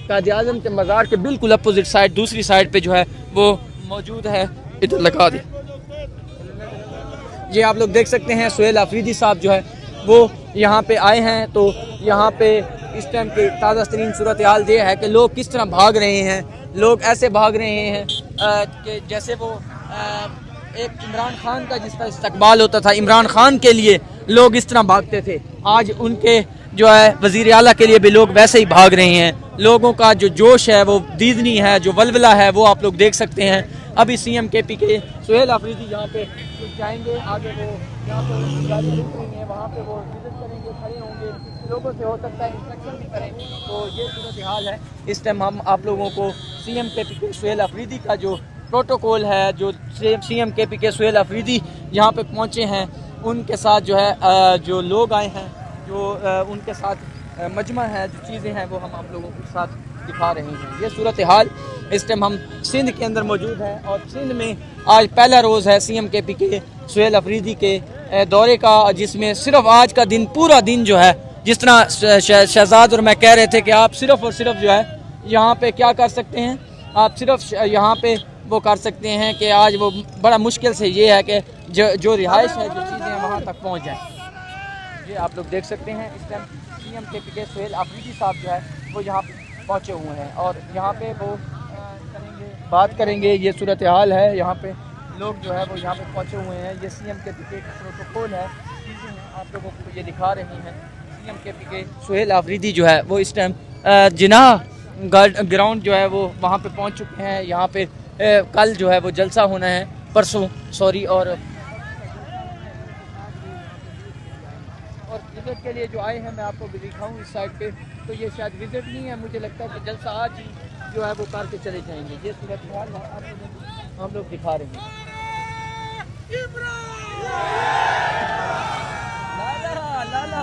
कायद आज़म के मज़ार के बिल्कुल अपोजिट साइड दूसरी साइड पे जो है वो मौजूद है। इधर लगा दे। ये आप लोग देख सकते हैं सुहेल आफरीदी साहब जो है वो यहाँ पे आए हैं। तो यहाँ पे इस टाइम की ताज़ा तरीन सूरत हाल ये है कि लोग किस तरह भाग रहे हैं। लोग ऐसे भाग रहे हैं कि जैसे वो एक इमरान खान का जिसका इस्तकबाल होता था, इमरान खान के लिए लोग इस तरह भागते थे, आज उनके जो है वज़ीर आला के लिए भी लोग वैसे ही भाग रहे हैं। लोगों का जो जोश है वो दीदनी है, जो वलवला है वो आप लोग देख सकते हैं। अभी CM KP के सुहेल आफरीदी यहाँ पे जाएंगे, आगे वो यहाँ पर गाड़ी रुक रही है, वहाँ पे वो विजिट करेंगे, खड़े होंगे, लोगों से हो सकता है इंस्ट्रक्शन भी करें। तो ये सूरत हाल है। इस टाइम हम आप लोगों को CM KP के सुहेल आफरीदी का जो प्रोटोकॉल है, जो CM KP के सुहेल आफरीदी यहाँ पे पहुँचे हैं उनके साथ जो है जो लोग आए हैं, जो उनके साथ मजमा है, जो चीज़ें हैं वो हम आप लोगों के साथ दिखा रहे हैं। ये सूरत हाल इस टाइम हम सिंध के अंदर मौजूद हैं और सिंध में आज पहला रोज़ है CM KP के सुहेल आफरीदी के दौरे का, जिसमें सिर्फ आज का दिन पूरा दिन जो है, जिस तरह शहजाद और मैं कह रहे थे कि आप सिर्फ और सिर्फ जो है यहाँ पे क्या कर सकते हैं, आप सिर्फ यहाँ पे वो कर सकते हैं कि आज वो बड़ा मुश्किल से ये है कि जो रिहाइश है, जो चीज़ें हैं वहाँ तक पहुँच जाएँ। ये आप लोग देख सकते हैं इस टाइम CM KP के सुहेल आफरीदी साहब जो है वो यहाँ पहुँचे हुए हैं और यहाँ पे वो बात करेंगे। ये सूरत हाल है, यहाँ पे लोग जो है वो यहाँ पे पहुँचे हुए हैं। ये CM KP के प्रोटोकॉल है, चीज़ें हैं आप लोगों को ये दिखा रही हैं। CM KP के सुहेल आफरीदी जो है वो इस टाइम जिनाह ग्राउंड जो है वो वहाँ पे पहुँच चुके हैं। यहाँ पे कल जो है वो जलसा होना है, परसों सॉरी, और विजिट के लिए जो आए हैं मैं आपको भी दिखाऊँ इस साइड पे। तो ये शायद विजिट नहीं है, मुझे लगता है कि जलसा आज ही जो है वो करके चले जाएंगे। ये सूरत हाल हम लोग दिखा रहे हैं। लाला लाला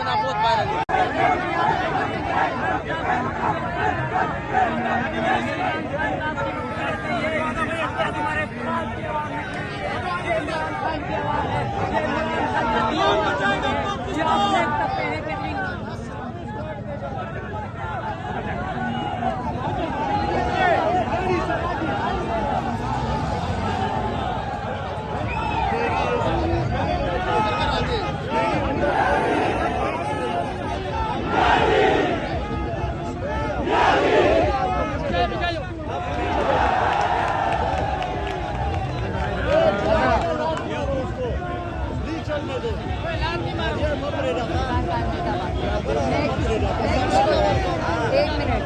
बना, बहुत वायरल हुआ। एक मिनट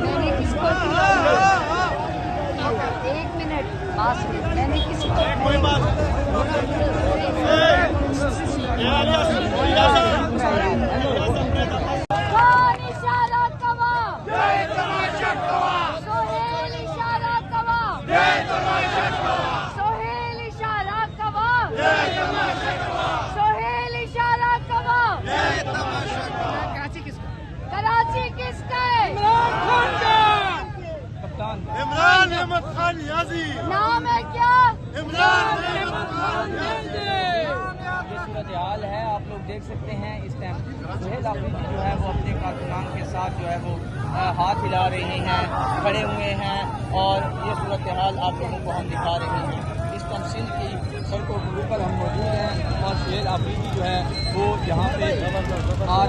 मैंने किसको एक मिनट मैंने किसको कराची किसका है? इमरान अहमद खान याजी। नाम है क्या? इमरान अहमद खान याजी। ये सूरत हाल है, आप लोग देख सकते हैं। इस टाइम सुहेल आफरीदी जो है वो अपने कारकुनान के साथ जो है वो हाथ हिला रहे हैं, खड़े हुए हैं, और ये सूरत हाल आप लोगों को हम दिखा रहे हैं। इस तमसील की सड़कों के ऊपर हम मौजूद हैं और सुहेल आफरीदी जो है वो यहाँ पे आ रहे हैं।